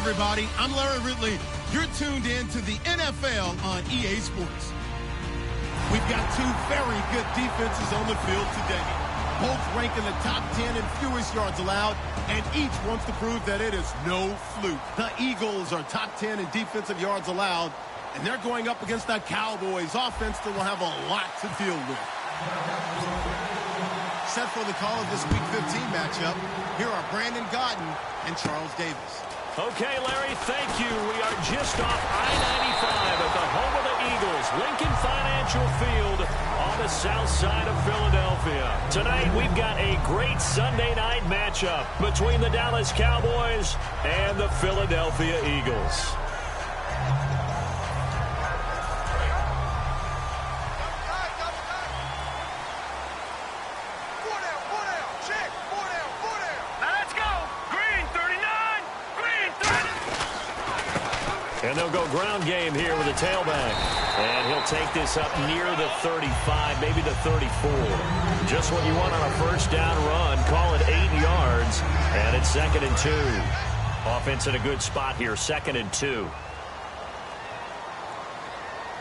everybody. I'm Larry Ridley. You're tuned in to the NFL on EA Sports. We've got two very good defenses on the field today. Both rank in the top 10 in fewest yards allowed, and each wants to prove that it is no fluke. The Eagles are top 10 in defensive yards allowed, and they're going up against the Cowboys offense that will have a lot to deal with. Set for the call of this Week 15 matchup, here are Brandon Gaudin and Charles Davis. Okay, Larry, thank you. We are just off I-95 at the home of the Eagles, Lincoln Financial Field on the south side of Philadelphia. Tonight, we've got a great Sunday night matchup between the Dallas Cowboys and the Philadelphia Eagles. And they'll go ground game here with a tailback. And he'll take this up near the 35, maybe the 34. Just what you want on a first down run. Call it 8 yards. And it's 2nd and 2. Offense in a good spot here, 2nd and 2.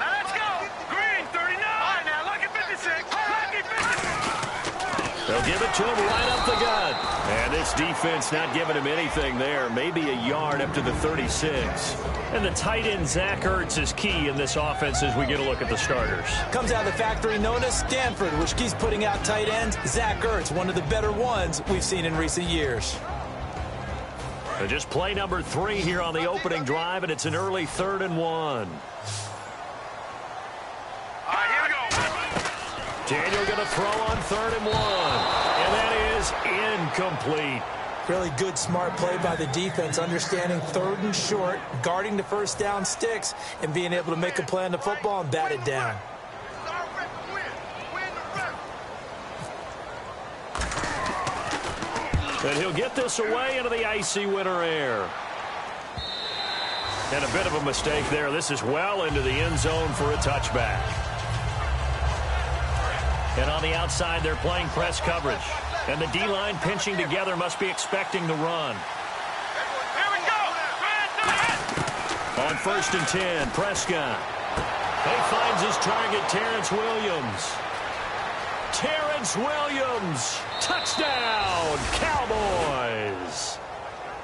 Now let's go. Green, 39. All right, now look at 56. Look at 56. They'll give it to him right up the gut. And this defense not giving him anything there. Maybe a yard up to the 36. And the tight end, Zach Ertz, is key in this offense as we get a look at the starters. Comes out of the factory known as Stanford, which keeps putting out tight ends. Zach Ertz, one of the better ones we've seen in recent years. So just play number 3 here on the opening drive, and it's an early 3rd and 1. All right, here we go. Daniel going to throw on 3rd and 1. And that is incomplete. Really good, smart play by the defense, understanding 3rd and short, guarding the first down sticks, and being able to make a play on the football and bat it down. And he'll get this away into the icy winter air. And a bit of a mistake there. This is well into the end zone for a touchback. And on the outside, they're playing press coverage. And the D-line pinching together must be expecting the run. Here we go. On 1st and 10, Prescott. He finds his target, Terrence Williams. Terrence Williams. Touchdown, Cowboys.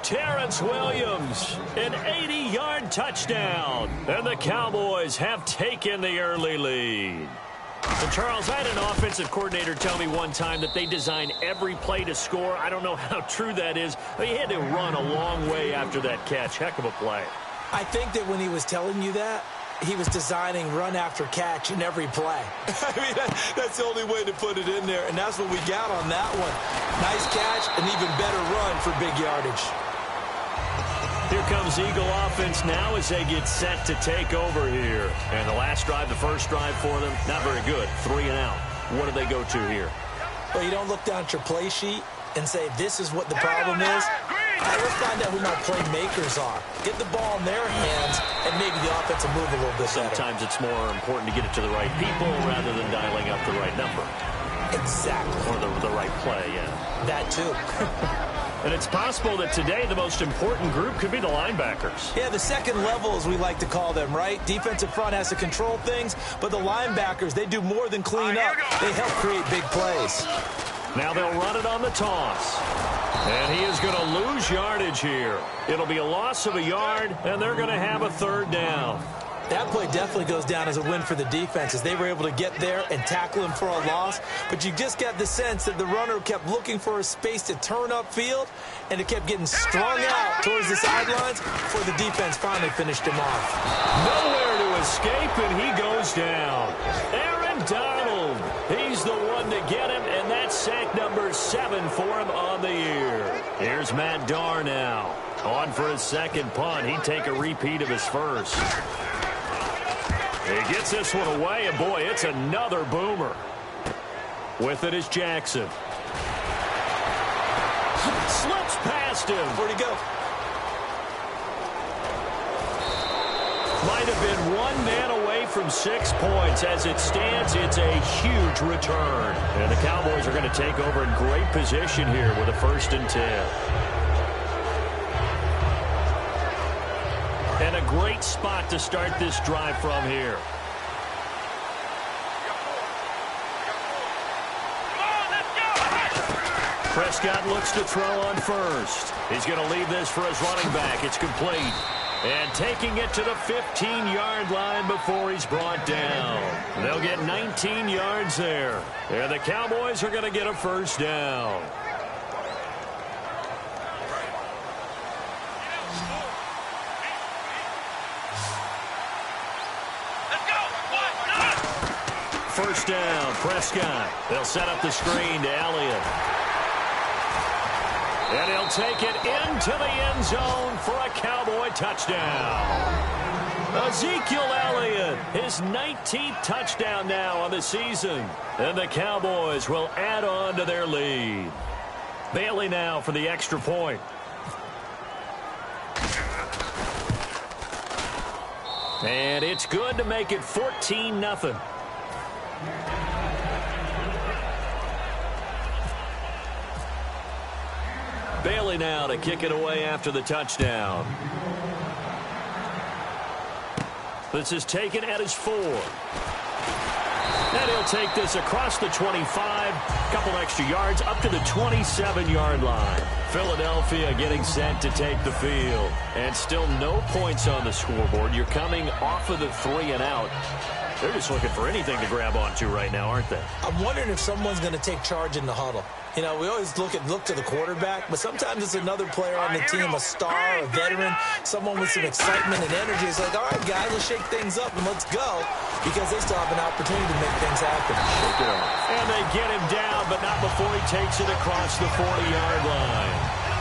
Terrence Williams, an 80-yard touchdown. And the Cowboys have taken the early lead. So, Charles, I had an offensive coordinator tell me one time that they design every play to score. I don't know how true that is, but he had to run a long way after that catch. Heck of a play. I think that when he was telling you that, he was designing run after catch in every play. I mean, that's the only way to put it in there, and that's what we got on that one. Nice catch, an even better run for big yardage. Here comes Eagle offense now as they get set to take over here. And the last drive, the first drive for them, not very good. 3 and out. What do they go to here? Well, you don't look down at your play sheet and say, this is what the problem is. Hey, let's find out who my playmakers are. Get the ball in their hands, and maybe the offense will move a little bit better. Sometimes it's more important to get it to the right people rather than dialing up the right number. Exactly. Or the right play, yeah. That too. And it's possible that today the most important group could be the linebackers. Yeah, the second level, as we like to call them, right? Defensive front has to control things, but the linebackers, they do more than clean up. They help create big plays. Now they'll run it on the toss. And he is going to lose yardage here. It'll be a loss of a yard, and they're going to have a 3rd down. That play definitely goes down as a win for the defense as they were able to get there and tackle him for a loss. But you just got the sense that the runner kept looking for a space to turn upfield, and it kept getting strung out towards the sidelines before the defense finally finished him off. Nowhere to escape, and he goes down. Aaron Donald, he's the one to get him, and that's sack number 7 for him on the year. Here's Matt Darr now. On for his second punt. He'd take a repeat of his first. He gets this one away, and boy, it's another boomer. With it is Jackson. Slips past him. Where'd he go? Might have been one man away from 6 points. As it stands, it's a huge return. And the Cowboys are going to take over in great position here with a 1st and 10. And a great spot to start this drive from here. Prescott looks to throw on first. He's going to leave this for his running back. It's complete. And taking it to the 15-yard line before he's brought down. They'll get 19 yards there. And the Cowboys are going to get a first down. First down, Prescott. They'll set up the screen to Elliott. And he'll take it into the end zone for a Cowboy touchdown. Ezekiel Elliott, his 19th touchdown now on the season. And the Cowboys will add on to their lead. Bailey now for the extra point. And it's good to make it 14-0. Bailey now to kick it away after the touchdown. This is taken at his 4. And he'll take this across the 25, couple extra yards up to the 27-yard line. Philadelphia getting set to take the field. And still no points on the scoreboard. You're coming off of the 3 and out. They're just looking for anything to grab onto right now, aren't they? I'm wondering if someone's going to take charge in the huddle. You know, we always look to the quarterback, but sometimes it's another player on the team, a star, a veteran, someone with some excitement and energy. It's like, all right, guys, let's shake things up and let's go, because they still have an opportunity to make things happen. And they get him down, but not before he takes it across the 40-yard line.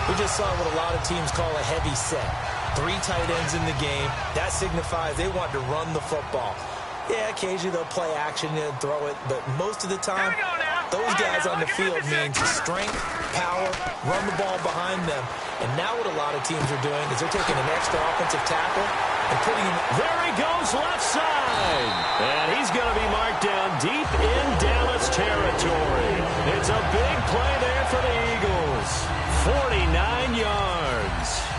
We just saw what a lot of teams call a heavy set. 3 tight ends in the game. That signifies they want to run the football. Yeah, occasionally they'll play action and throw it, but most of the time, those guys on the field means strength, power, run the ball behind them. And now what a lot of teams are doing is they're taking an extra offensive tackle and putting him... There he goes, left side. And he's going to be marked down deep in Dallas territory. It's a big play there for the Eagles. 49 yards.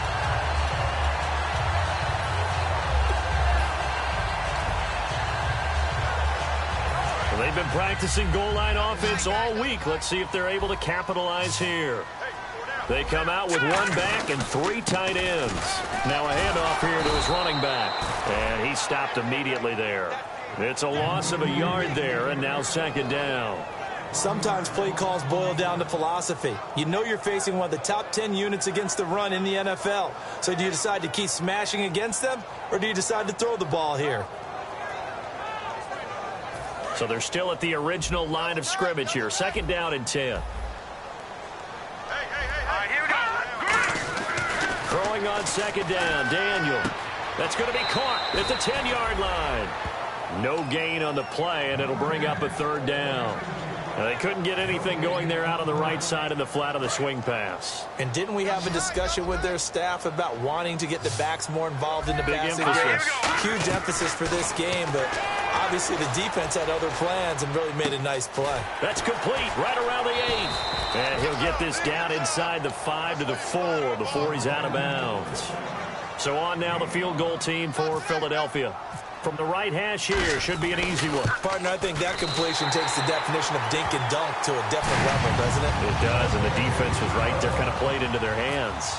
They've been practicing goal line offense all week. Let's see if they're able to capitalize here. They come out with 1 back and 3 tight ends. Now a handoff here to his running back. And he stopped immediately there. It's a loss of a yard there, and now second down. Sometimes play calls boil down to philosophy. You know you're facing one of the top 10 units against the run in the NFL. So do you decide to keep smashing against them, or do you decide to throw the ball here? So they're still at the original line of scrimmage here. Second down and 10. Throwing on second down, Daniel. That's going to be caught at the 10-yard line. No gain on the play, and it'll bring up a third down. Now, they couldn't get anything going there out on the right side in the flat of the swing pass. And didn't we have a discussion with their staff about wanting to get the backs more involved in the passing game? Huge emphasis for this game, but obviously the defense had other plans and really made a nice play. That's complete right around the 8. And he'll get this down inside the 5 to the 4 before he's out of bounds. So on now the field goal team for Philadelphia. From the right hash here, should be an easy one. Partner, I think that completion takes the definition of dink and dunk to a different level, doesn't it? It does, and the defense was right there, kind of played into their hands.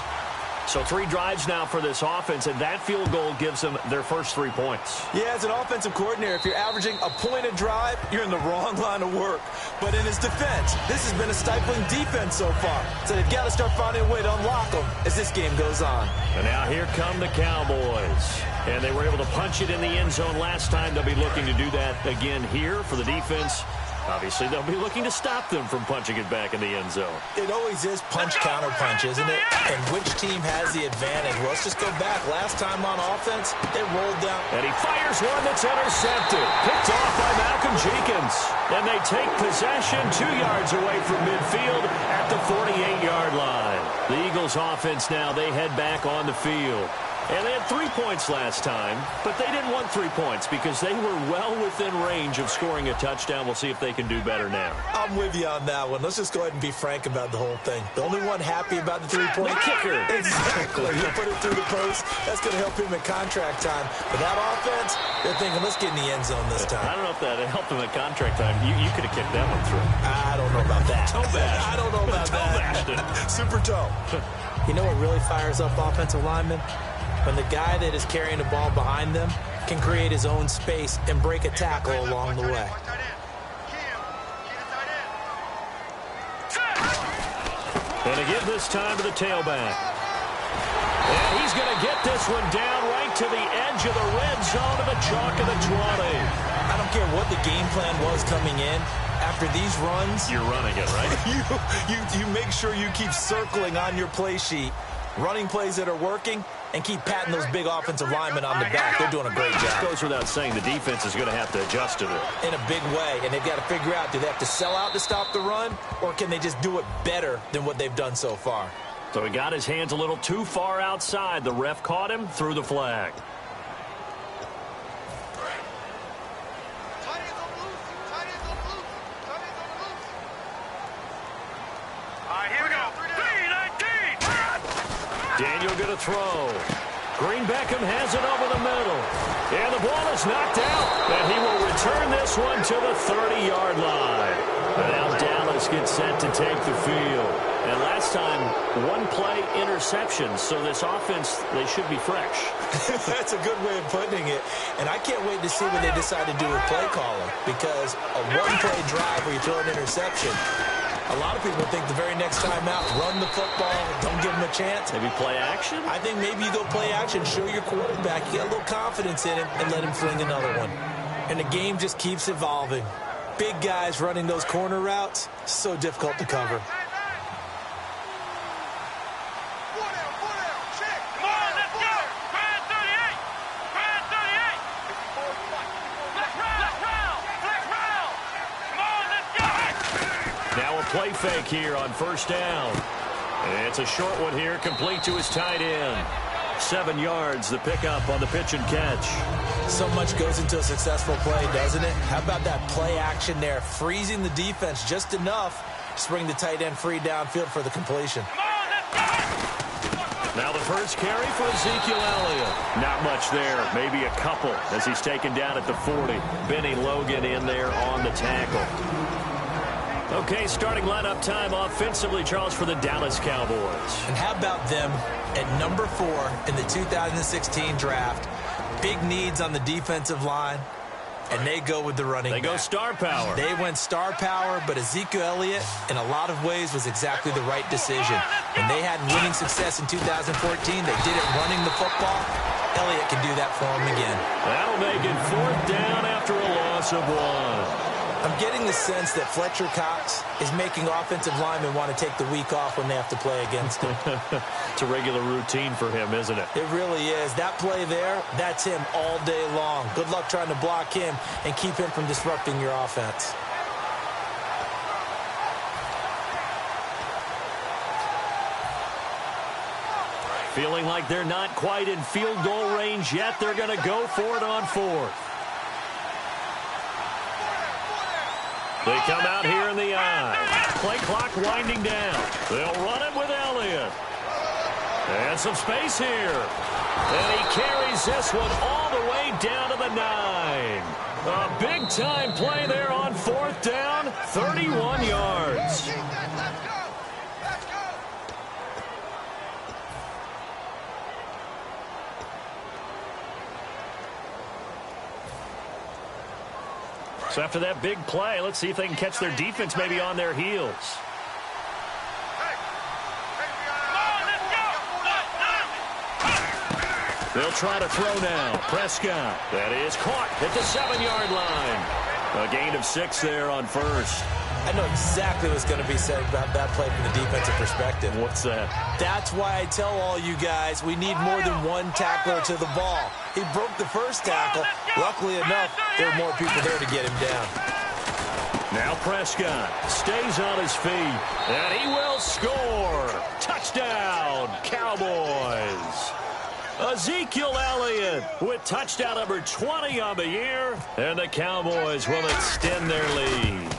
So 3 drives now for this offense, and that field goal gives them their first 3 points. Yeah, as an offensive coordinator, if you're averaging a point a drive, you're in the wrong line of work. But in his defense, this has been a stifling defense so far. So they've got to start finding a way to unlock them as this game goes on. And now here come the Cowboys. And they were able to punch it in the end zone last time. They'll be looking to do that again here for the defense. Obviously, they'll be looking to stop them from punching it back in the end zone. It always is punch-counter-punch, isn't it? And which team has the advantage? Well, let's just go back. Last time on offense, they rolled down. And he fires one that's intercepted. Picked off by Malcolm Jenkins. And they take possession 2 yards away from midfield at the 48-yard line. The Eagles offense now, they head back on the field. And they had 3 points last time, but they didn't want 3 points because they were well within range of scoring a touchdown. We'll see if they can do better now. I'm with you on that one. Let's just go ahead and be frank about the whole thing. The only one happy about the three-point kicker. Exactly. You put it through the post. That's going to help him in contract time. But that offense, they're thinking, let's get in the end zone this time. I don't know if that helped him at contract time. You could have kicked that one through. I don't know about that. Toe bashed. I don't know about that. Super toe. You know what really fires up offensive linemen? When the guy that is carrying the ball behind them can create his own space and break a tackle along the way. And again this time to the tailback. And he's going to get this one down right to the edge of the red zone of the chalk of the 20. I don't care what the game plan was coming in. After these runs, you're running it, right? you make sure you keep circling on your play sheet, running plays that are working, and keep patting those big offensive linemen on the back. They're doing a great job. Goes without saying the defense is going to have to adjust to it. In a big way, and they've got to figure out, do they have to sell out to stop the run, or can they just do it better than what they've done so far? So he got his hands a little too far outside. The ref caught him, threw the flag. Daniel going to throw. Green Beckham has it over the middle. And the ball is knocked out. And he will return this one to the 30-yard line. And now Dallas gets set to take the field. And last time, one play interception. So this offense, they should be fresh. That's a good way of putting it. And I can't wait to see what they decide to do with play calling. Because a one-play drive where you throw an interception, a lot of people think the very next time out, run the football, don't give them a chance. Maybe play action? I think maybe you go play action, show your quarterback, you get a little confidence in him, and let him fling another one. And the game just keeps evolving. Big guys running those corner routes, so difficult to cover. Play fake here on first down. And it's a short one here, complete to his tight end. 7 yards, the pickup on the pitch and catch. So much goes into a successful play, doesn't it? How about that play action there, freezing the defense just enough to bring the tight end free downfield for the completion. Now the first carry for Ezekiel Elliott. Not much there, maybe a couple as he's taken down at the 40. Benny Logan in there on the tackle. Okay, starting lineup time offensively, Charles, for the Dallas Cowboys. And how about them at number 4 in the 2016 draft? Big needs on the defensive line, and they go with the running back. They go star power. They went star power, but Ezekiel Elliott, in a lot of ways, was exactly the right decision. When they had winning success in 2014, they did it running the football. Elliott can do that for them again. That'll make it 4th down after a loss of 1. I'm getting the sense that Fletcher Cox is making offensive linemen want to take the week off when they have to play against him. It's a regular routine for him, isn't it? It really is. That play there, that's him all day long. Good luck trying to block him and keep him from disrupting your offense. Feeling like they're not quite in field goal range yet. They're going to go for it on 4th. They come out here in the eye. Play clock winding down. They'll run it with Elliott. And some space here. And he carries this one all the way down to the 9. A big-time play there on 4th down, 31 yards. So after that big play, let's see if they can catch their defense maybe on their heels. They'll try to throw now. Prescott. That is caught at the 7-yard line. A gain of 6 there on 1st. I know exactly what's going to be said about that play from the defensive perspective. What's that? That's why I tell all you guys we need more than one tackler to the ball. He broke the first tackle. Luckily enough, there were more people there to get him down. Now Prescott stays on his feet, and he will score. Touchdown, Cowboys. Ezekiel Elliott with touchdown number 20 on the year, and the Cowboys will extend their lead.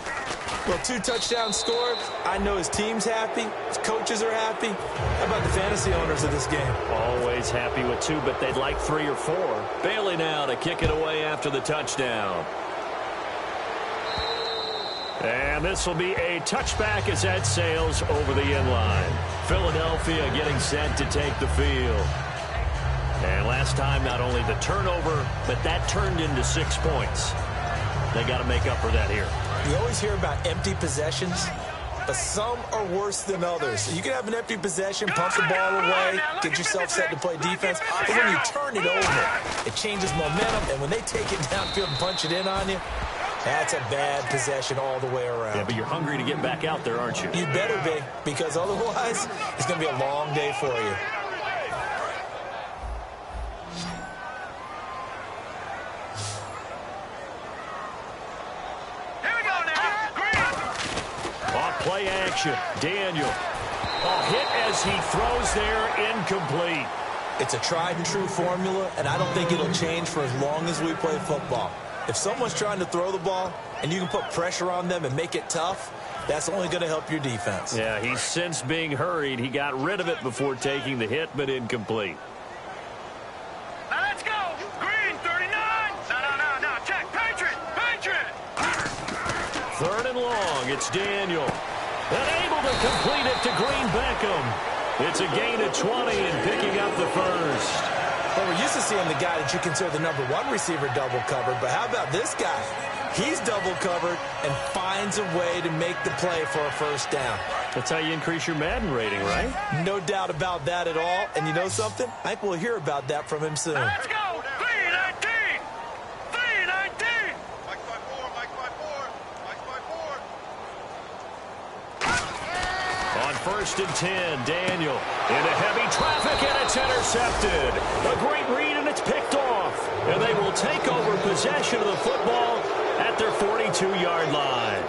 Well, 2 touchdowns scored. I know his team's happy. His coaches are happy. How about the fantasy owners of this game? Always happy with 2, but they'd like 3 or 4. Bailey now to kick it away after the touchdown. And this will be a touchback as that sails over the inline. Philadelphia getting set to take the field. And last time, not only the turnover, but that turned into 6 points. They got to make up for that here. You always hear about empty possessions, but some are worse than others. You can have an empty possession, pump the ball away, get yourself set to play defense, but when you turn it over, it changes momentum, and when they take it downfield and punch it in on you, that's a bad possession all the way around. Yeah, but you're hungry to get back out there, aren't you? You better be, because otherwise, it's going to be a long day for you. Play action. Daniel. Hit as he throws there, incomplete. It's a tried and true formula, and I don't think it'll change for as long as we play football. If someone's trying to throw the ball and you can put pressure on them and make it tough, that's only going to help your defense. Yeah, he's since being hurried. He got rid of it before taking the hit, but incomplete. Now let's go. Green, 39. No. Check. Patriot. 3rd and long. It's Daniel. Unable to complete it to Green Beckham. It's a gain of 20 and picking up the first. Well, we're used to seeing the guy that you consider the number 1 receiver double covered, but how about this guy? He's double covered and finds a way to make the play for a first down. That's how you increase your Madden rating, right? No doubt about that at all. And you know something? I think we'll hear about that from him soon. Let's go. 319. 319. Mike by 4. On 1st and 10, Daniel into heavy traffic, and it's intercepted. A great read, and it's picked off. And they will take over possession of the football at their 42-yard line.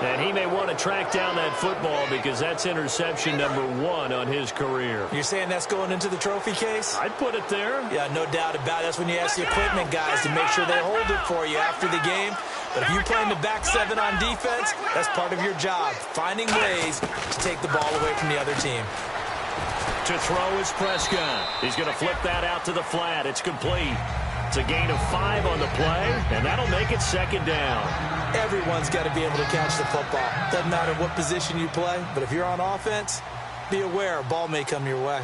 And he may want to track down that football because that's interception number 1 on his career. You're saying that's going into the trophy case? I'd put it there. Yeah, no doubt about it. That's when you ask the equipment guys to make sure they hold it for you after the game. But if you play in the back 7 on defense, that's part of your job, finding ways to take the ball away from the other team. To throw is Prescott. He's going to flip that out to the flat. It's complete. It's a gain of 5 on the play, and that'll make it 2nd down. Everyone's got to be able to catch the football. Doesn't matter what position you play, but if you're on offense, be aware a ball may come your way.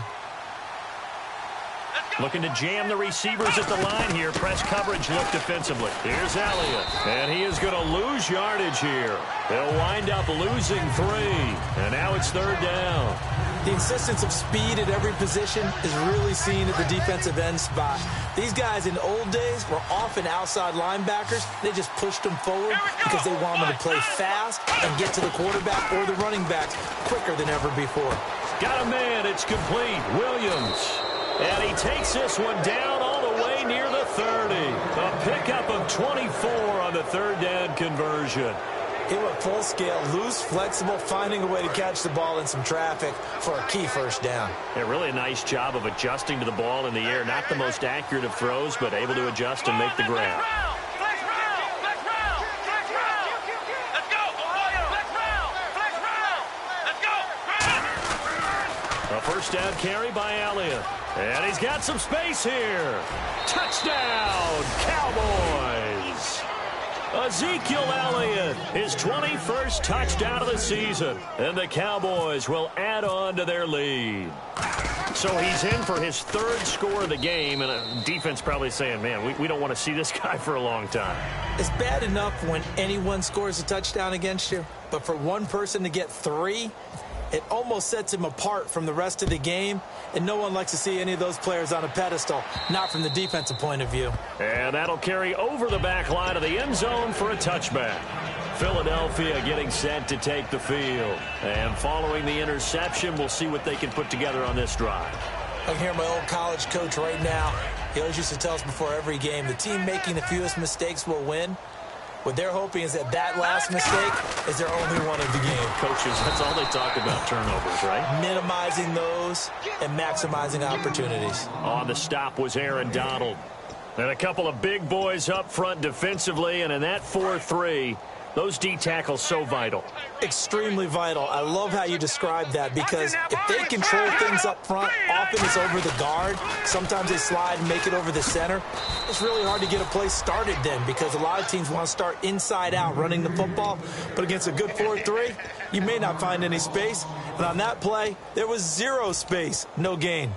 Looking to jam the receivers at the line here. Press coverage look defensively. Here's Elliott, and he is going to lose yardage here. They'll wind up losing 3, and now it's 3rd down. The insistence of speed at every position is really seen at the defensive end spot. These guys in old days were often outside linebackers. They just pushed them forward because they wanted them to play fast and get to the quarterback or the running backs quicker than ever before. Got a man. It's complete. Williams. And he takes this one down all the way near the 30. A pickup of 24 on the 3rd down conversion. He went full scale, loose, flexible, finding a way to catch the ball in some traffic for a key first down. Yeah, really a nice job of adjusting to the ball in the air. Not the most accurate of throws, but able to adjust and make the grab. Flex round. Let's go. Let's go. A first down carry by Elliott. And he's got some space here. Touchdown, Cowboys. Ezekiel Elliott, his 21st touchdown of the season. And the Cowboys will add on to their lead. So he's in for his 3rd score of the game, and a defense probably saying, man, we don't want to see this guy for a long time. It's bad enough when anyone scores a touchdown against you, but for one person to get 3, it almost sets him apart from the rest of the game, and no one likes to see any of those players on a pedestal, not from the defensive point of view. And that'll carry over the back line of the end zone for a touchback. Philadelphia getting set to take the field. And following the interception, we'll see what they can put together on this drive. I can hear my old college coach right now. He always used to tell us before every game, the team making the fewest mistakes will win. What they're hoping is that that last mistake is their only one of the game. Coaches, that's all they talk about, turnovers, right? Minimizing those and maximizing opportunities. On the stop was Aaron Donald. And a couple of big boys up front defensively, and in that 4-3, those D tackles so vital. Extremely vital. I love how you describe that, because if they control things up front, often it's over the guard. Sometimes they slide and make it over the center. It's really hard to get a play started then, because a lot of teams want to start inside out running the football. But against a good 4-3, you may not find any space. And on that play, there was zero space, no gain.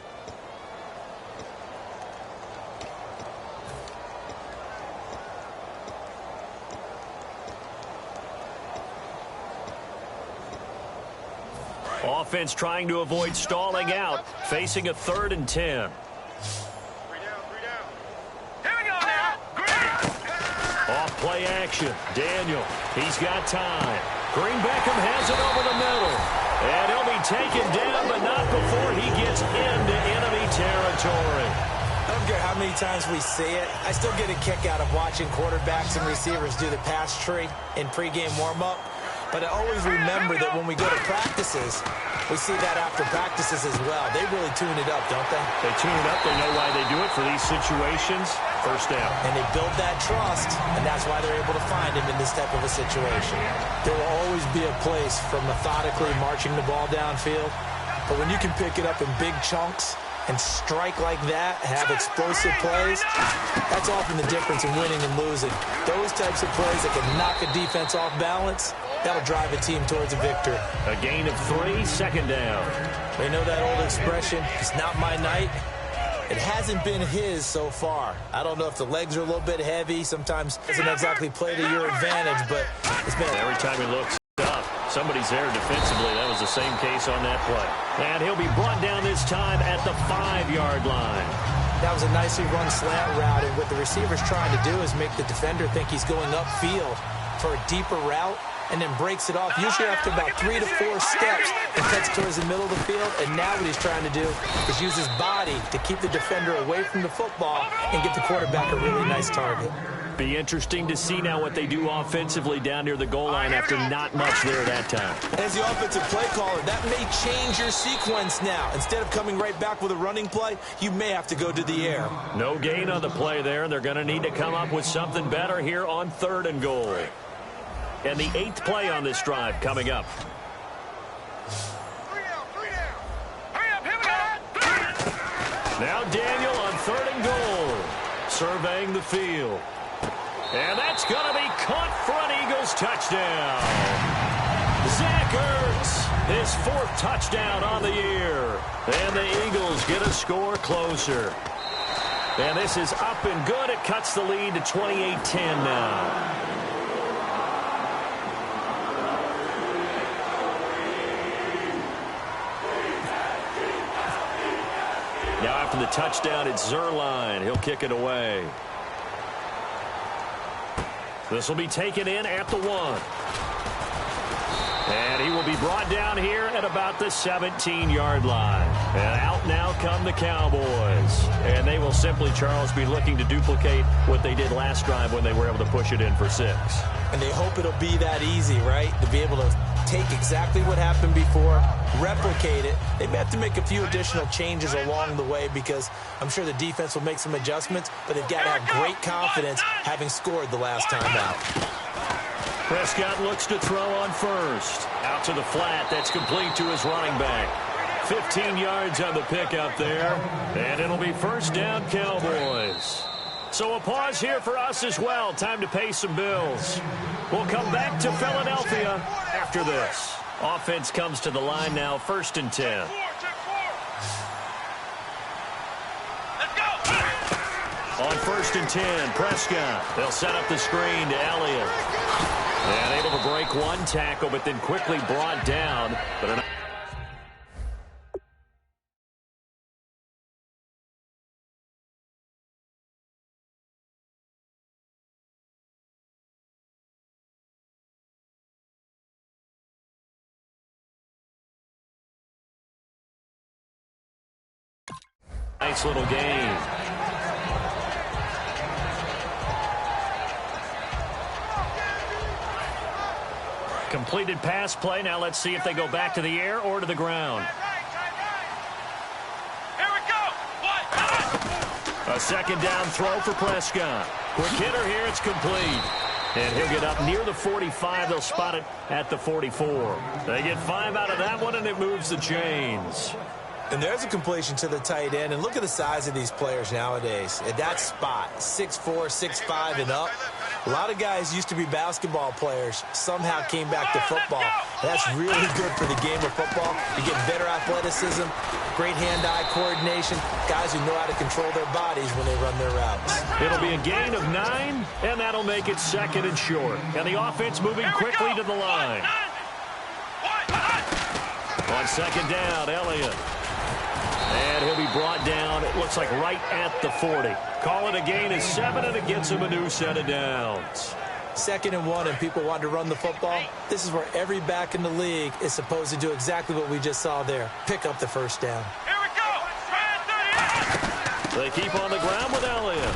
Offense trying to avoid stalling out, facing a 3rd and 10. 3 down. Here we go now. Off play action. Daniel, he's got time. Green Beckham has it over the middle. And he'll be taken down, but not before he gets into enemy territory. I don't care how many times we see it. I still get a kick out of watching quarterbacks and receivers do the pass tree in pregame warm-up. But I always remember that when we go to practices, we see that after practices as well. They really tune it up, don't they? They tune it up. They know why they do it for these situations. First down. And they build that trust, and that's why they're able to find him in this type of a situation. There will always be a place for methodically marching the ball downfield. But when you can pick it up in big chunks and strike like that, have explosive plays, that's often the difference in winning and losing. Those types of plays that can knock a defense off balance, that'll drive a team towards a victory. A gain of 3, 2nd down. They know that old expression, it's not my night. It hasn't been his so far. I don't know if the legs are a little bit heavy. Sometimes it doesn't exactly play to your advantage, but it's been... Every time he looks up, somebody's there defensively. That was the same case on that play. And he'll be brought down this time at the 5-yard line. That was a nicely run slant route, and what the receiver's trying to do is make the defender think he's going upfield for a deeper route, and then breaks it off, usually after about 3 to 4 steps, and cuts towards the middle of the field. And now what he's trying to do is use his body to keep the defender away from the football and get the quarterback a really nice target. Be interesting to see now what they do offensively down near the goal line after not much there that time. As the offensive play caller, that may change your sequence now. Instead of coming right back with a running play, you may have to go to the air. No gain on the play there, and they're going to need to come up with something better here on 3rd and goal. And the 8th play on this drive coming up. 3 down. Hurry up, here we go. Now Daniel on 3rd and goal. Surveying the field. And that's going to be caught for an Eagles touchdown. Zach Ertz, his 4th touchdown on the year. And the Eagles get a score closer. And this is up and good. It cuts the lead to 28-10 now. Now after the touchdown, it's Zerline. He'll kick it away. This will be taken in at the 1. And he will be brought down here at about the 17-yard line. And out now come the Cowboys. And they will simply, Charles, be looking to duplicate what they did last drive when they were able to push it in for 6. And they hope it'll be that easy, right? To be able to take exactly what happened before, replicate it. They may have to make a few additional changes along the way, because I'm sure the defense will make some adjustments, but they've got to have great confidence having scored the last time out. Prescott looks to throw on 1st. Out to the flat. That's complete to his running back. 15 yards on the pickup there. And it'll be 1st down, Cowboys. So a pause here for us as well. Time to pay some bills. We'll come back to Philadelphia after this. Offense comes to the line now, 1st and 10. Let's go. On 1st and 10, Prescott. They'll set up the screen to Elliott. And able to break one tackle, but then quickly brought down. But an nice little game. Completed pass play. Now let's see if they go back to the air or to the ground. Here we go. A second down throw for Prescott. Quick hitter here. It's complete. And he'll get up near the 45. They'll spot it at the 44. They get 5 out of that one, and it moves the chains. And there's a completion to the tight end. And look at the size of these players nowadays. At that spot, 6'4", 6'5", and up. A lot of guys used to be basketball players, somehow came back to football. That's really good for the game of football. You get better athleticism, great hand-eye coordination, guys who know how to control their bodies when they run their routes. It'll be a gain of 9, and that'll make it second and short. And the offense moving quickly to the line. On second down, Elliott. And he'll be brought down, it looks like right at the 40. Call it a gain of 7, and it gets him a new set of downs. 2nd and 1, and people want to run the football. This is where every back in the league is supposed to do exactly what we just saw there. Pick up the first down. Here we go. They keep on the ground with Elliott.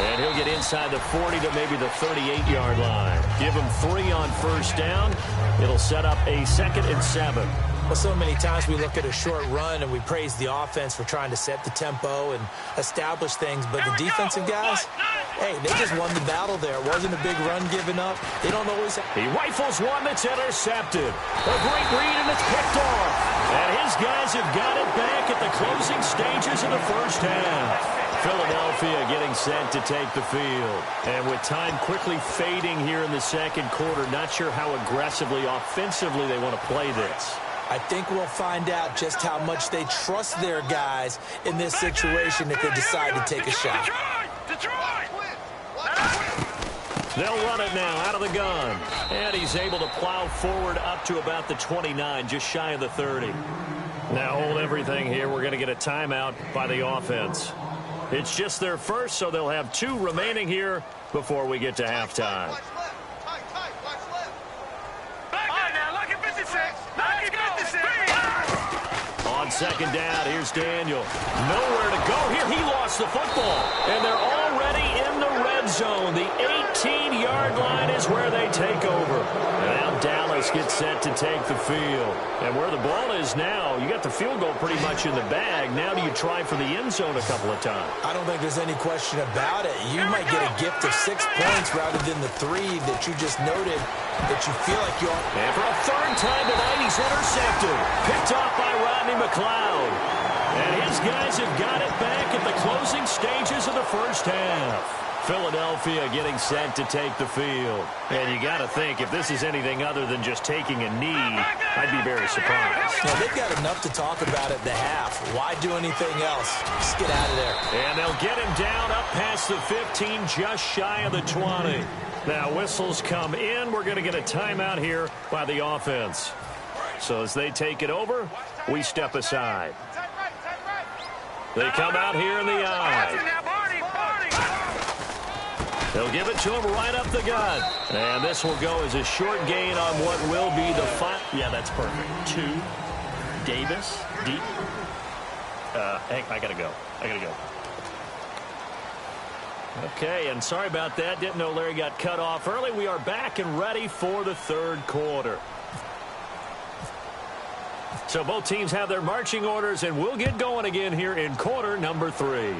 And he'll get inside the 40 to maybe the 38-yard line. Give him 3 on first down. It'll set up a 2nd and 7. Well, so many times we look at a short run and we praise the offense for trying to set the tempo and establish things, but the defensive guys, hey, they just won the battle there. It wasn't a big run given up. They don't always... He rifles one that's intercepted. A great read, and it's picked off. And his guys have got it back at the closing stages of the first half. Philadelphia getting set to take the field. And with time quickly fading here in the second quarter, not sure how aggressively, offensively they want to play this. I think we'll find out just how much they trust their guys in this situation if they decide to take a shot. They'll run it now out of the gun. And he's able to plow forward up to about the 29, just shy of the 30. Now hold everything here. We're going to get a timeout by the offense. It's just their first, so they'll have 2 remaining here before we get to halftime. On second down, here's Daniel. Nowhere to go here. He lost the football. And they're already in the red zone. The 18-yard line is where they take over. And now Dallas gets set to take the field. And where the ball is now, you got the field goal pretty much in the bag. Now do you try for the end zone a couple of times? I don't think there's any question about it. You might get a gift of 6 points rather than the 3 that you just noted that you feel like you're... And for a 3rd time tonight, he's intercepted. Picked off by Rodney McLeod. And his guys have got it back at the closing stages of the first half. Philadelphia getting set to take the field. And you got to think, if this is anything other than just taking a knee, I'd be very surprised. Well, they've got enough to talk about at the half. Why do anything else? Just get out of there. And they'll get him down up past the 15, just shy of the 20. Now whistles come in. We're going to get a timeout here by the offense. So as they take it over, we step aside. They come out here in the eye. They'll give it to him right up the gut. And this will go as a short gain on what will be the final. Yeah, that's perfect. 2, Davis, deep. Hey, I got to go. Okay, and sorry about that. Didn't know Larry got cut off early. We are back and ready for the 3rd quarter. So both teams have their marching orders, and we'll get going again here in quarter number 3.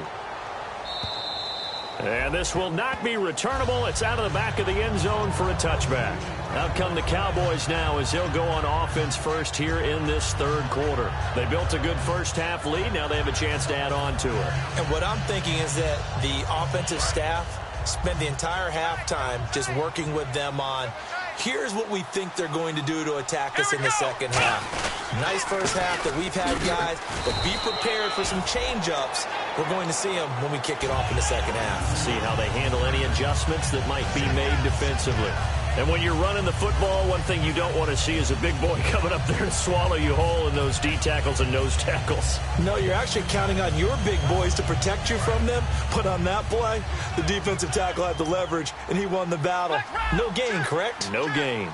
And this will not be returnable. It's out of the back of the end zone for a touchback. Out come the Cowboys now as they'll go on offense first here in this 3rd quarter. They built a good first half lead. Now they have a chance to add on to it. And what I'm thinking is that the offensive staff spent the entire halftime just working with them on, here's what we think they're going to do to attack us in the second half. Nice first half that we've had, guys, but be prepared for some change-ups. We're going to see them when we kick it off in the second half. See how they handle any adjustments that might be made defensively. And when you're running the football, one thing you don't want to see is a big boy coming up there and swallow you whole in those D tackles and nose tackles. No, you're actually counting on your big boys to protect you from them. But on that play, the defensive tackle had the leverage, and he won the battle. No gain, correct? No gain.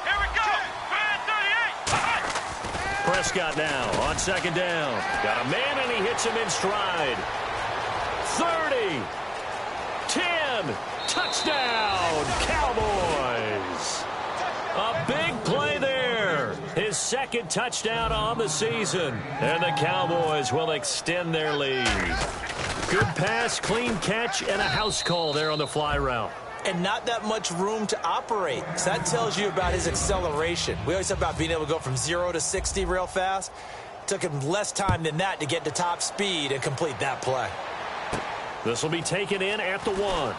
Here we go. Prescott now on second down. Got a man, and he hits him in stride. 30. 10. Touchdown, Cowboys. A Big play there. His second touchdown on the season. And the Cowboys will extend their lead. Good pass, clean catch, and a house call there on the fly route. And not that much room to operate. So that tells you about his acceleration. We always talk about being able to go from 0 to 60 real fast. Took him less time than that to get to top speed and complete that play. This will be taken in at the 1.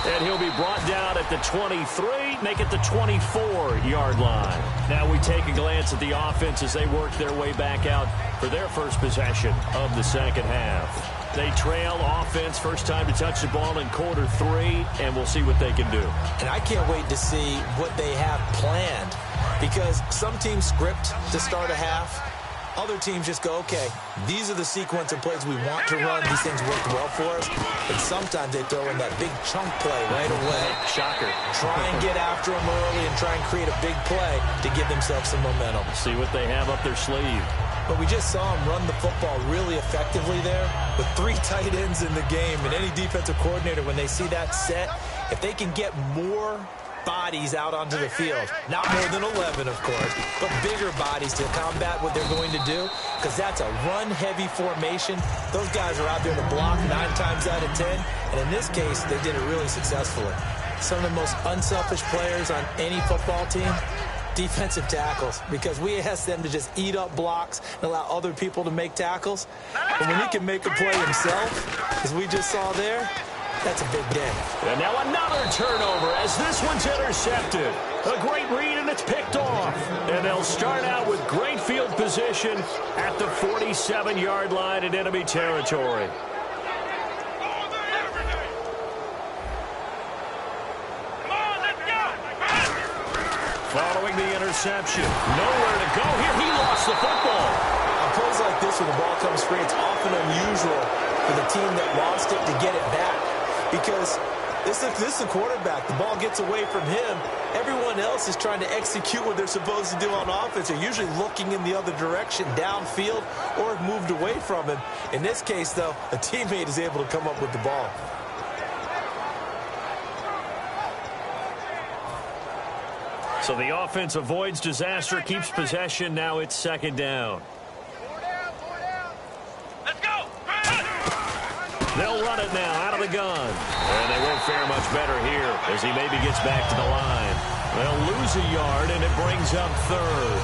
And he'll be brought down at the 23, make it the 24-yard line. Now we take a glance at the offense as they work their way back out for their first possession of the second half. They trail offense, first time to touch the ball in quarter 3, and we'll see what they can do. And I can't wait to see what they have planned, because some teams script to start a half. Other teams just go, okay, these are the sequence of plays we want to run. These things work well for us. And sometimes they throw in that big chunk play right away. Shocker. Try and get after them early and try and create a big play to give themselves some momentum. See what they have up their sleeve. But we just saw them run the football really effectively there with 3 tight ends in the game. And any defensive coordinator, when they see that set, if they can get more bodies out onto the field, not more than 11, of course, but bigger bodies to combat what they're going to do, because that's a run-heavy formation. Those guys are out there to block 9 times out of 10, and in this case, they did it really successfully. Some of the most unselfish players on any football team, defensive tackles, because we ask them to just eat up blocks and allow other people to make tackles. But when he can make a play himself, as we just saw there, that's a big day. And now another turnover as this one's intercepted. A great read, and it's picked off. And they'll start out with great field position at the 47-yard line in enemy territory. Following the interception. Nowhere to go here. He lost the football. On plays like this where the ball comes free, it's often unusual for the team that lost it to get it back. Because this is the quarterback. The ball gets away from him. Everyone else is trying to execute what they're supposed to do on offense. They're usually looking in the other direction, downfield, or moved away from him. In this case, though, a teammate is able to come up with the ball. So the offense avoids disaster, keeps possession. Now it's second down. They'll run it now out of the gun. And they won't fare much better here as he maybe gets back to the line. They'll lose a yard, and it brings up third.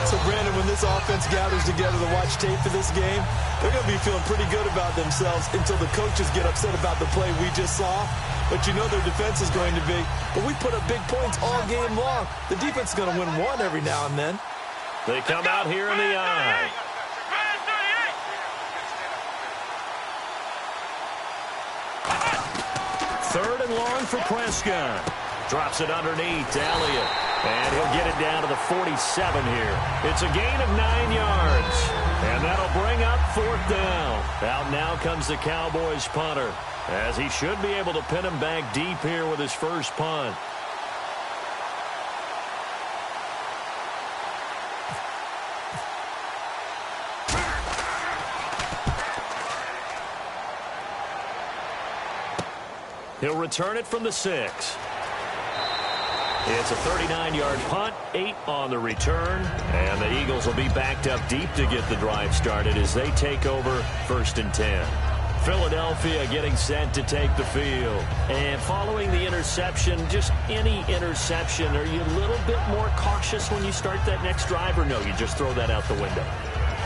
So, Brandon, when this offense gathers together to watch tape for this game, they're going to be feeling pretty good about themselves until the coaches get upset about the play we just saw. But you know their defense is going to be. But we put up big points all game long. The defense is going to win one every now and then. They come out here in the eye. Third and long for Prescott. Drops it underneath to Elliott. And he'll get it down to the 47 here. It's a gain of 9 yards. And that'll bring up fourth down. Out now comes the Cowboys punter, as he should be able to pin him back deep here with his first punt. He'll return it from the 6. It's a 39-yard punt, 8 on the return, and the Eagles will be backed up deep to get the drive started as they take over first and 10. Philadelphia getting set to take the field. And following the interception, just any interception, are you a little bit more cautious when you start that next drive, or no, you just throw that out the window?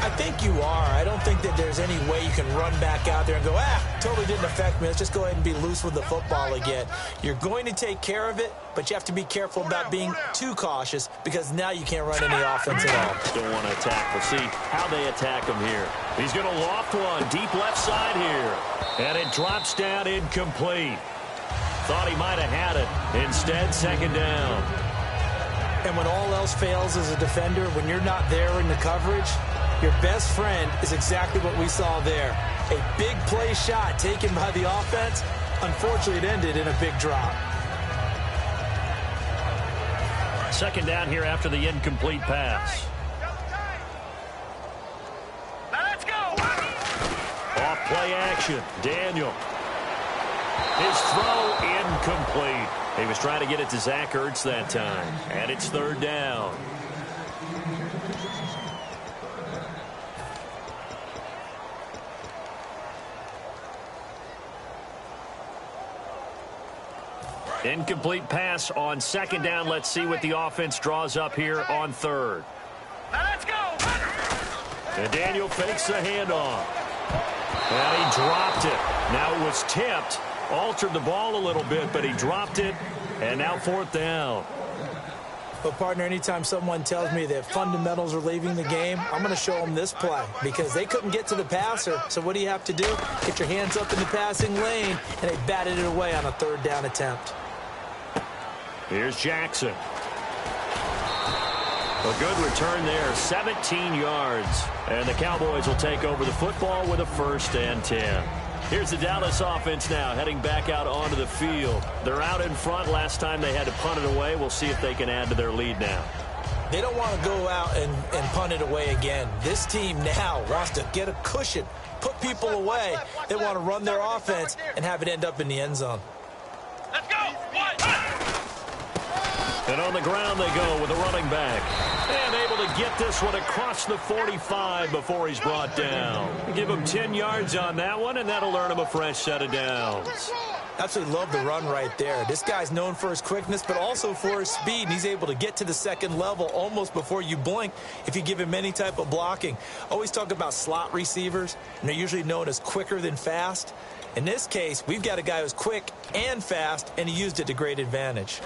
I think you are. I don't think that there's any way you can run back out there and go, totally didn't affect me. Let's just go ahead and be loose with the football again. You're going to take care of it, but you have to be careful about being too cautious, because now you can't run any offense at all. Don't want to attack. We'll see how they attack him here. He's going to loft one deep left side here. And it drops down incomplete. Thought he might have had it. Instead, second down. And when all else fails as a defender, when you're not there in the coverage, your best friend is exactly what we saw there. A big play shot taken by the offense. Unfortunately, it ended in a big drop. Second down here after the incomplete pass. Let's go. Off play action. Daniel. His throw incomplete. He was trying to get it to Zach Ertz that time. And it's third down. Incomplete pass on second down. Let's see what the offense draws up here on third. Now let's go. And Daniel fakes the handoff. And he dropped it. Now it was tipped. Altered the ball a little bit, but he dropped it. And now fourth down. But, partner, anytime someone tells me that fundamentals are leaving the game, I'm going to show them this play because they couldn't get to the passer. So what do you have to do? Get your hands up in the passing lane, and they batted it away on a third down attempt. Here's Jackson. A good return there, 17 yards. And the Cowboys will take over the football with a 1st and 10. Here's the Dallas offense now heading back out onto the field. They're out in front. Last time they had to punt it away. We'll see if they can add to their lead now. They don't want to go out and punt it away again. This team now wants to get a cushion, put people away. They want to run their offense and have it end up in the end zone. Let's go. And on the ground they go with a running back. And able to get this one across the 45 before he's brought down. Give him 10 yards on that one, and that'll earn him a fresh set of downs. Absolutely love the run right there. This guy's known for his quickness, but also for his speed. And he's able to get to the second level almost before you blink if you give him any type of blocking. Always talk about slot receivers, and they're usually known as quicker than fast. In this case, we've got a guy who's quick and fast, and he used it to great advantage.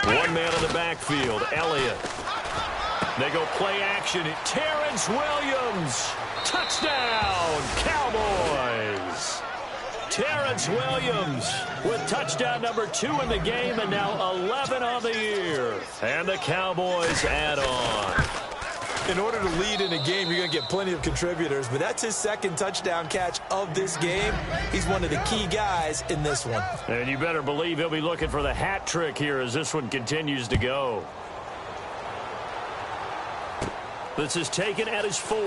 One man in the backfield, Elliott. They go play action. Terrence Williams. Touchdown, Cowboys. Terrence Williams with touchdown number 2 in the game and now 11 on the year. And the Cowboys add on. In order to lead in a game, you're going to get plenty of contributors, but that's his second touchdown catch of this game. He's one of the key guys in this one. And you better believe he'll be looking for the hat trick here as this one continues to go. This is taken at his 4.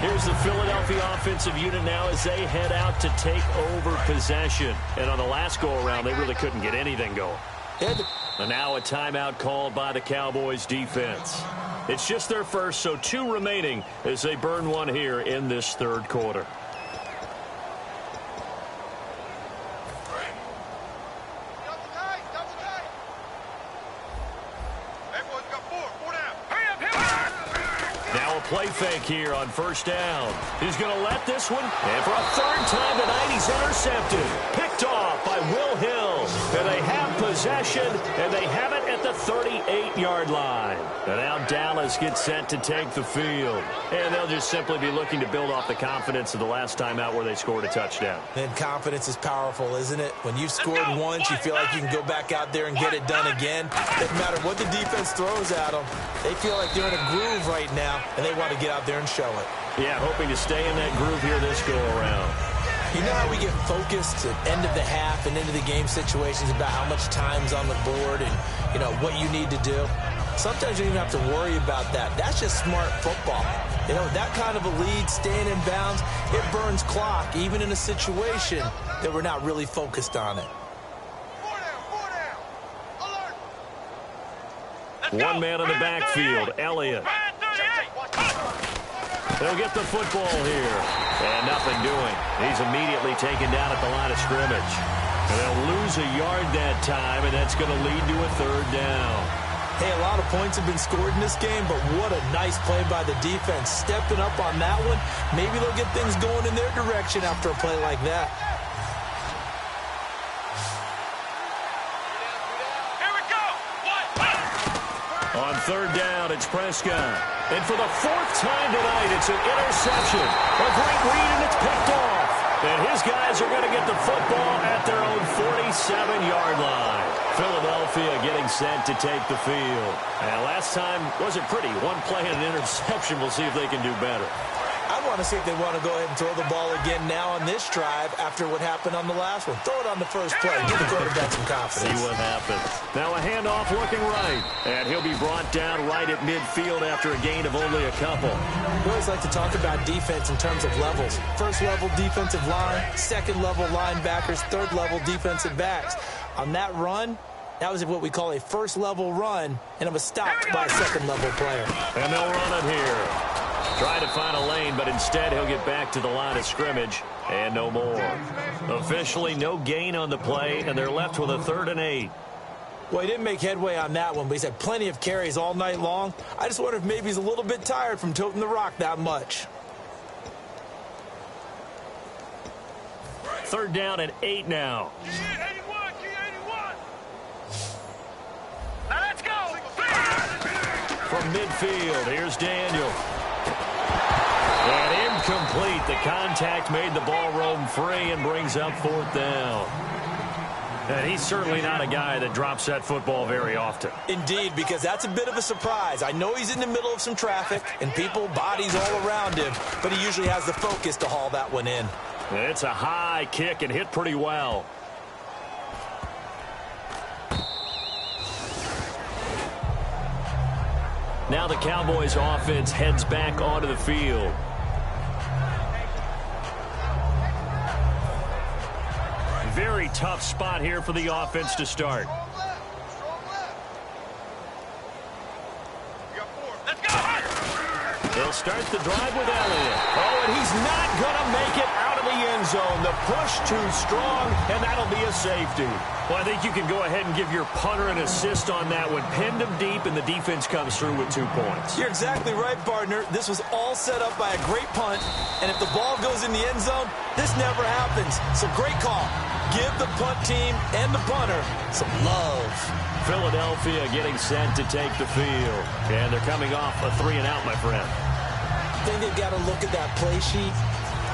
Here's the Philadelphia offensive unit now as they head out to take over possession. And on the last go-around, they really couldn't get anything going. And now a timeout called by the Cowboys defense. It's just their first, so 2 remaining as they burn one here in this third quarter. Play fake here on first down. He's going to let this one. And for a third time tonight, he's intercepted. Picked off by Will Hill. And they have possession, and they have it at the 38-yard line. And now Dallas gets set to take the field. And they'll just simply be looking to build off the confidence of the last time out where they scored a touchdown. And confidence is powerful, isn't it? When you've scored once, you feel like you can go back out there and get it done again. Doesn't matter what the defense throws at them. They feel like they're in a groove right now, and they want to get out there and show it. Yeah, hoping to stay in that groove here this go-around. You know how we get focused at end of the half and into the game situations about how much time's on the board and, you know, what you need to do? Sometimes you don't even have to worry about that. That's just smart football. You know, that kind of a lead, staying in bounds, it burns clock, even in a situation that we're not really focused on it. One man in the backfield, Elliott. They'll get the football here. And nothing doing. He's immediately taken down at the line of scrimmage. And they'll lose a yard that time, and that's going to lead to a third down. Hey, a lot of points have been scored in this game, but what a nice play by the defense. Stepping up on that one. Maybe they'll get things going in their direction after a play like that. On third down, it's Prescott. And for the 4th time tonight, it's an interception. A great read, and it's picked off. And his guys are going to get the football at their own 47-yard line. Philadelphia getting set to take the field. And last time wasn't pretty. One play and an interception. We'll see if they can do better. I want to see if they want to go ahead and throw the ball again now on this drive after what happened on the last one. Throw it on the first play. Give the quarterback some confidence. See what happens. Now a handoff looking right. And he'll be brought down right at midfield after a gain of only a couple. We always like to talk about defense in terms of levels. First level defensive line, second level linebackers, third level defensive backs. On that run, that was what we call a first level run, and it was stopped by a second level player. And they'll run it here. Try to find a lane, but instead he'll get back to the line of scrimmage and no more. Officially no gain on the play, and they're left with a 3rd and 8. Well, he didn't make headway on that one, but he's had plenty of carries all night long. I just wonder if maybe he's a little bit tired from toting the rock that much. 3rd down and 8 now. Now let's go. From midfield, here's Daniel. And incomplete. The contact made the ball roam free and brings up 4th down. And he's certainly not a guy that drops that football very often. Indeed, because that's a bit of a surprise. I know he's in the middle of some traffic and people, bodies all around him, but he usually has the focus to haul that one in. It's a high kick and hit pretty well. Now the Cowboys offense heads back onto the field. Very tough spot here for the offense to start. They'll start the drive with Elliott. Oh, and he's not going to make it out of the end zone. The push too strong, and that'll be a safety. Well, I think you can go ahead and give your punter an assist on that one. Pinned him deep, and the defense comes through with 2 points. You're exactly right, partner. This was all set up by a great punt, and if the ball goes in the end zone, this never happens. So great call. Give the punt team and the punter some love. Philadelphia getting set to take the field. And they're coming off a 3-and-out, my friend. I think they've got to look at that play sheet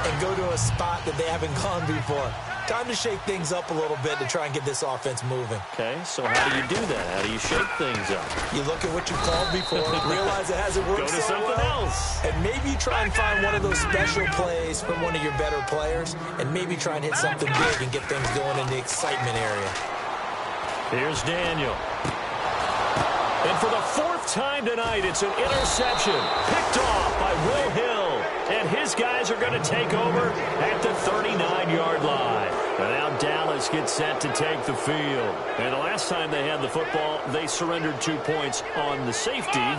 and go to a spot that they haven't gone before. Time to shake things up a little bit to try and get this offense moving. Okay, so how do you do that? How do you shake things up? You look at what you called before, realize it hasn't worked Go to so something well, else. and maybe try and find one of those special plays from one of your better players, and maybe try and hit something big and get things going in the excitement area. Here's Daniel. And for the 4th time tonight, it's an interception. Picked off by Will Hill. And his guys are going to take over at the 39-yard line. And now Dallas gets set to take the field. And the last time they had the football, they surrendered 2 points on the safety. You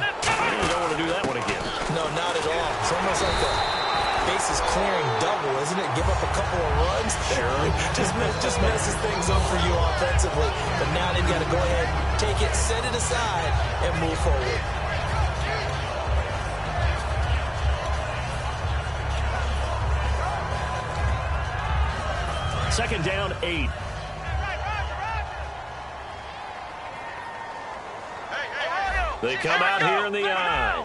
don't want to do that one again. No, not at all. It's almost like the bases clearing double, isn't it? Give up a couple of runs. Just messes things up for you offensively. But now they've got to go ahead, take it, set it aside, and move forward. Second down, 8. They come out here in the eye.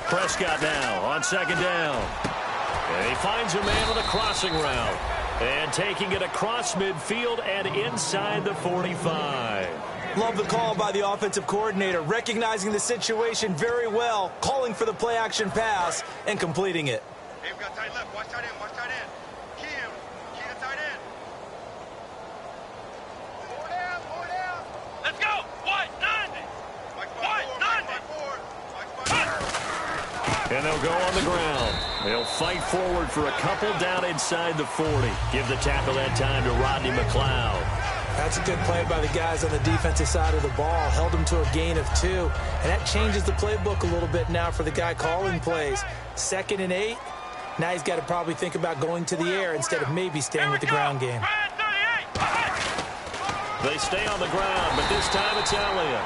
Prescott now on 2nd down. And he finds a man with a crossing route. And taking it across midfield and inside the 45. Love the call by the offensive coordinator, recognizing the situation very well, calling for the play-action pass, and completing it. Hey, we got tight left. Watch tight end. Watch tight end. Key him. Key the tight end. More down. More down. Let's go. White 90. White 90. And they'll go on the ground. They'll fight forward for a couple down inside the 40. Give the tackle that time to Rodney McLeod. That's a good play by the guys on the defensive side of the ball. Held them to a gain of 2. And that changes the playbook a little bit now for the guy calling plays. 2nd and 8. Now he's got to probably think about going to the air instead of maybe staying with the ground game. They stay on the ground, but this time it's Elliott.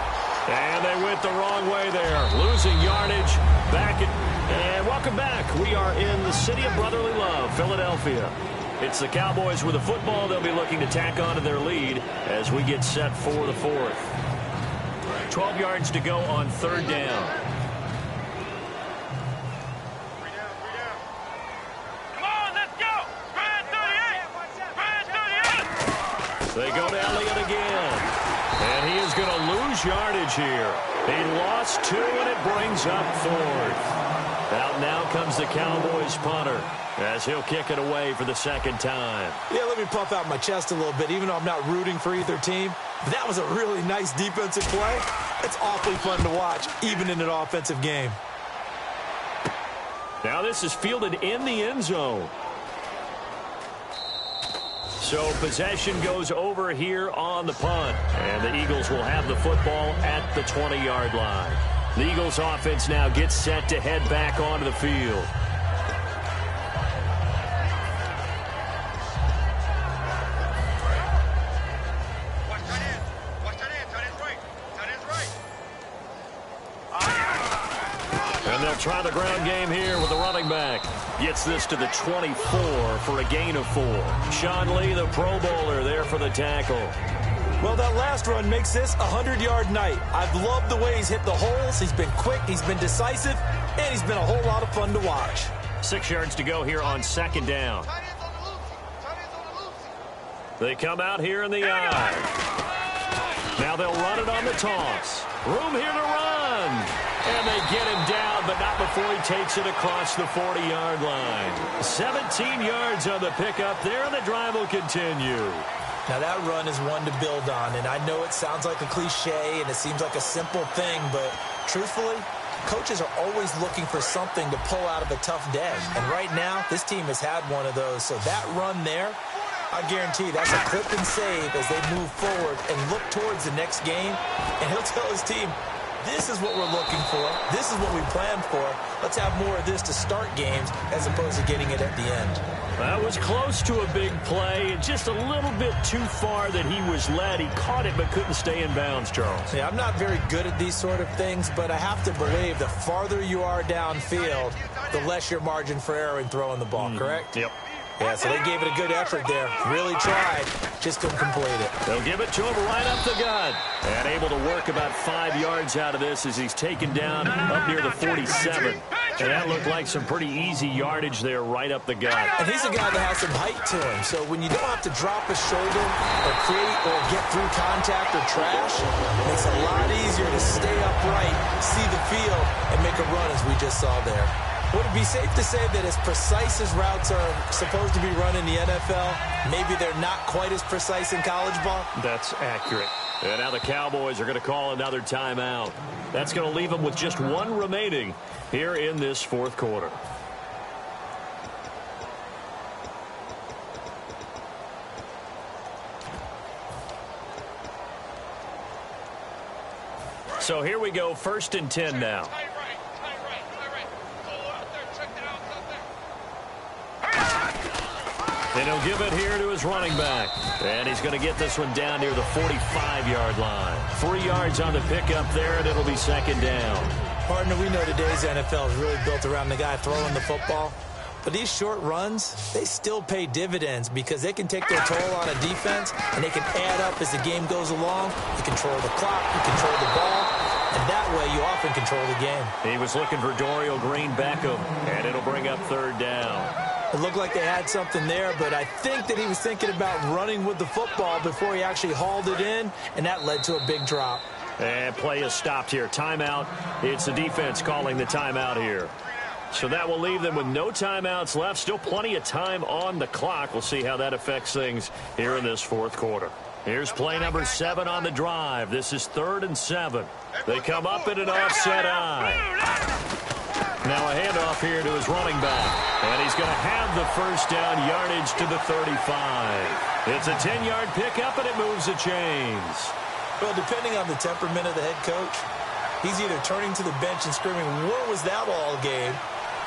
And they went the wrong way there. Losing yardage. And welcome back. We are in the city of brotherly love, Philadelphia. It's the Cowboys with the football. They'll be looking to tack on to their lead as we get set for the 4th. 12 yards to go on 3rd down. Come on, let's go. Grand 38. They go to Elliott again. And he is going to lose yardage here. He lost 2, and it brings up 4th. Out now comes the Cowboys punter as he'll kick it away for the second time. Yeah, let me puff out my chest a little bit, even though I'm not rooting for either team. That was a really nice defensive play. It's awfully fun to watch, even in an offensive game. Now this is fielded in the end zone. So possession goes over here on the punt. And the Eagles will have the football at the 20-yard line. The Eagles offense now gets set to head back onto the field. And they'll try the ground game here with the running back. Gets this to the 24 for a gain of 4. Sean Lee, the Pro Bowler, there for the tackle. Well, that last run makes this a 100-yard night. I've loved the way he's hit the holes. He's been quick, he's been decisive, and he's been a whole lot of fun to watch. 6 yards to go here on second down. They come out here in the eye. Now they'll run it on the toss. Room here to run. And they get him down, but not before he takes it across the 40-yard line. 17 yards on the pickup there, and the drive will continue. Now that run is one to build on, and I know it sounds like a cliche and it seems like a simple thing, but truthfully, coaches are always looking for something to pull out of a tough day. And right now, this team has had one of those. So that run there, I guarantee that's a clip and save as they move forward and look towards the next game. And he'll tell his team, this is what we're looking for. This is what we planned for. Let's have more of this to start games as opposed to getting it at the end. That was close to a big play, and just a little bit too far that he was led. He caught it but couldn't stay in bounds, Charles. Yeah, I'm not very good at these sort of things, but I have to believe the farther you are downfield, the less your margin for error in throwing the ball, correct? Yep. Yeah, so they gave it a good effort there. Really tried. Just couldn't complete it. They'll give it to him right up the gut. And able to work about 5 yards out of this as he's taken down up near the 47. And that looked like some pretty easy yardage there right up the gut. And he's a guy that has some height to him. So when you don't have to drop a shoulder or create or get through contact or trash, it makes it a lot easier to stay upright, see the field, and make a run as we just saw there. Would it be safe to say that as precise as routes are supposed to be run in the NFL, maybe they're not quite as precise in college ball? That's accurate. And now the Cowboys are going to call another timeout. That's going to leave them with just one remaining here in this fourth quarter. So here we go, 1st and 10 now. And he'll give it here to his running back. And he's going to get this one down near the 45-yard line. 3 yards on the pickup there, and it'll be second down. Partner, we know today's NFL is really built around the guy throwing the football. But these short runs, they still pay dividends because they can take their toll on a defense, and they can add up as the game goes along. You control the clock, you control the ball, and that way you often control the game. He was looking for Dorial Green-Beckham, and it'll bring up 3rd down. It looked like they had something there, but I think that he was thinking about running with the football before he actually hauled it in, and that led to a big drop. And play is stopped here. Timeout. It's the defense calling the timeout here. So that will leave them with no timeouts left. Still plenty of time on the clock. We'll see how that affects things here in this fourth quarter. Here's play number 7 on the drive. This is 3rd and 7. They come up in an offset eye. Now a handoff here to his running back. And he's going to have the first down, yardage to the 35. It's a 10-yard pickup, and it moves the chains. Well, depending on the temperament of the head coach, he's either turning to the bench and screaming, where was that all game?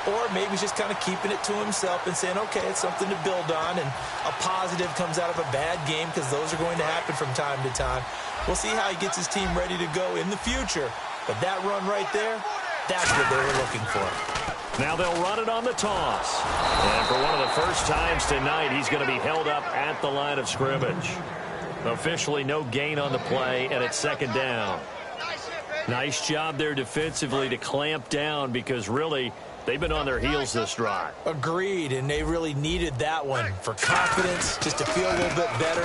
Or maybe he's just kind of keeping it to himself and saying, okay, it's something to build on, and a positive comes out of a bad game because those are going to happen from time to time. We'll see how he gets his team ready to go in the future. But that run right there, that's what they were looking for. Now they'll run it on the toss. And for one of the first times tonight, he's going to be held up at the line of scrimmage. Officially no gain on the play, and it's 2nd down. Nice job there defensively to clamp down because really they've been on their heels this drive. Agreed, and they really needed that one for confidence, just to feel a little bit better.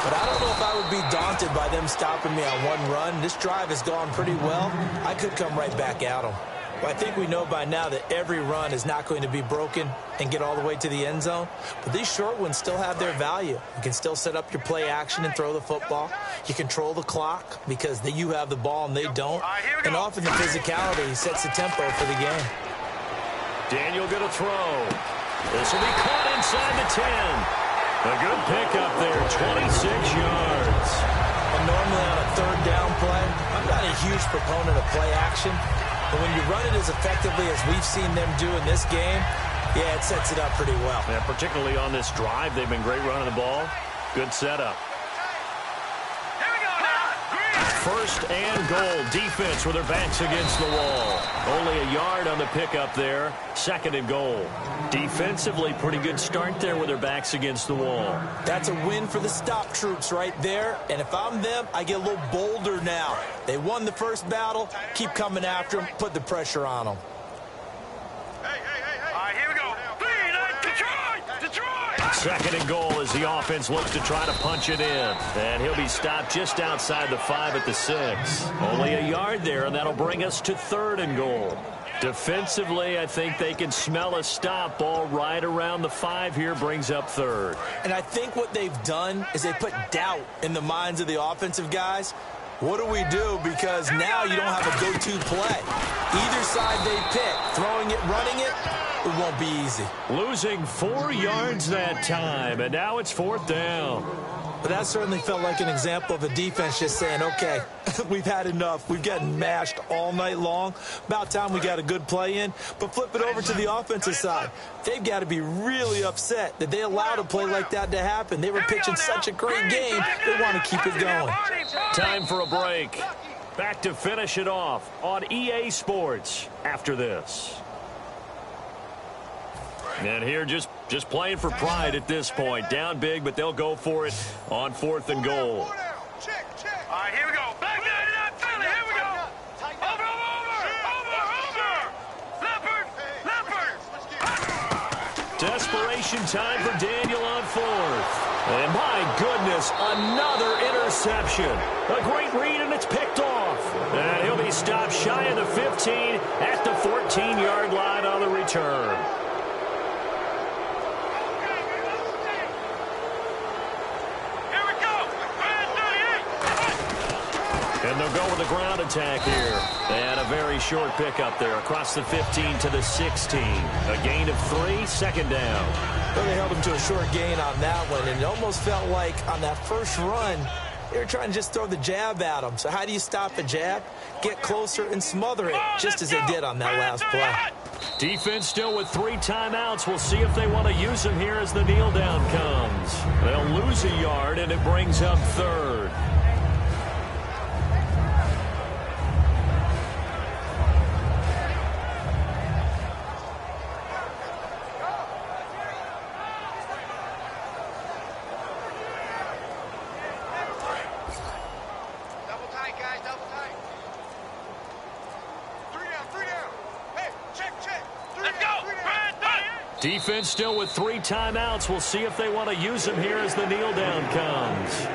But I don't know if I would be daunted by them stopping me on one run. This drive has gone pretty well. I could come right back at them. Well, I think we know by now that every run is not going to be broken and get all the way to the end zone. But these short ones still have their value. You can still set up your play action and throw the football. You control the clock because you have the ball and they don't. And often the physicality sets the tempo for the game. Daniel going to throw. This will be caught inside the 10. A good pickup there, 26 yards. And normally on a third down play, I'm not a huge proponent of play action. But when you run it as effectively as we've seen them do in this game, yeah, it sets it up pretty well. Yeah, particularly on this drive, they've been great running the ball. Good setup. Here we go now. First and goal. Defense with their backs against the wall. Only a yard on the pickup there. Second and goal. Defensively, pretty good start there with their backs against the wall. That's a win for the stop troops right there. And if I'm them, I get a little bolder now. They won the first battle. Keep coming after them. Put the pressure on them. All right, here we go. Detroit! Second and goal as the offense looks to try to punch it in. And he'll be stopped just outside the 5 at the 6. Only a yard there, and that'll bring us to third and goal. Defensively, I think they can smell a stop. Ball right around the 5 here brings up third. And I think what they've done is they put doubt in the minds of the offensive guys. What do we do? Because now you don't have a go-to play. Either side they pick, throwing it, running it, it won't be easy. Losing 4 yards that time, and now it's fourth down. But that certainly felt like an example of a defense just saying, okay, we've had enough. We've gotten mashed all night long. About time we got a good play in. But flip it over to the offensive side. They've got to be really upset that they allowed a play like that to happen. They were pitching such a great game, they want to keep it going. Time for a break. Back to finish it off on EA Sports after this. And here just playing for pride at this point. Down big, but they'll go for it on fourth and goal. All right, here we go. Back 99 Philly, here we go. Over. Leopard. Desperation time for Daniel on fourth. And my goodness, another interception. A great read, and it's picked off. And he'll be stopped shy of the 15 at the 14-yard line on the return. And they'll go with the ground attack here. And a very short pickup there across the 15 to the 16. A gain of 3, second down. Well, they held him to a short gain on that one, and it almost felt like on that first run, they were trying to just throw the jab at him. So how do you stop a jab? Get closer and smother it, just as they did on that last play. Defense still with 3 timeouts. We'll see if they want to use them here as the kneel down comes. They'll lose a yard, and it brings up third. Defense still with 3 timeouts. We'll see if they want to use them here as the kneel down comes.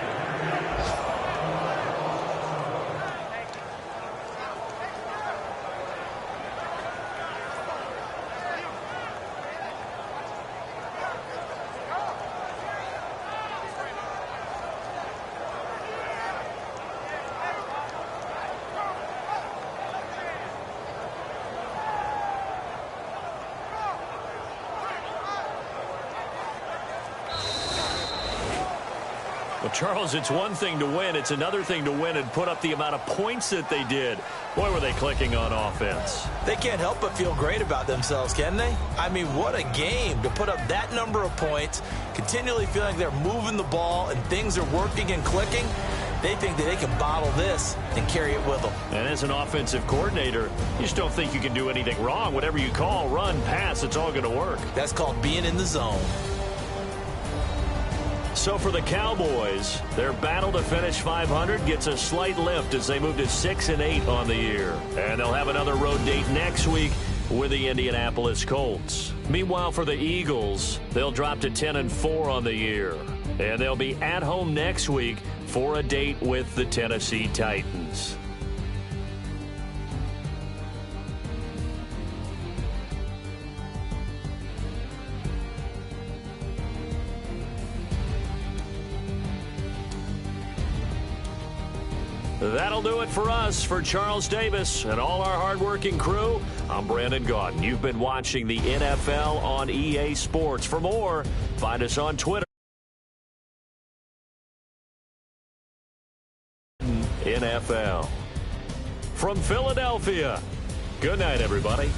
Well, Charles, it's one thing to win. It's another thing to win and put up the amount of points that they did. Boy, were they clicking on offense. They can't help but feel great about themselves, can they? I mean, what a game to put up that number of points, continually feeling they're moving the ball and things are working and clicking. They think that they can bottle this and carry it with them. And as an offensive coordinator, you just don't think you can do anything wrong. Whatever you call, run, pass, it's all going to work. That's called being in the zone. So for the Cowboys, their battle to finish 500 gets a slight lift as they move to 6-8 on the year. And they'll have another road date next week with the Indianapolis Colts. Meanwhile, for the Eagles, they'll drop to 10-4 on the year. And they'll be at home next week for a date with the Tennessee Titans. That'll do it for us. For Charles Davis and all our hardworking crew, I'm Brandon Gaudin. You've been watching the NFL on EA Sports. For more, find us on Twitter. NFL. From Philadelphia, good night, everybody.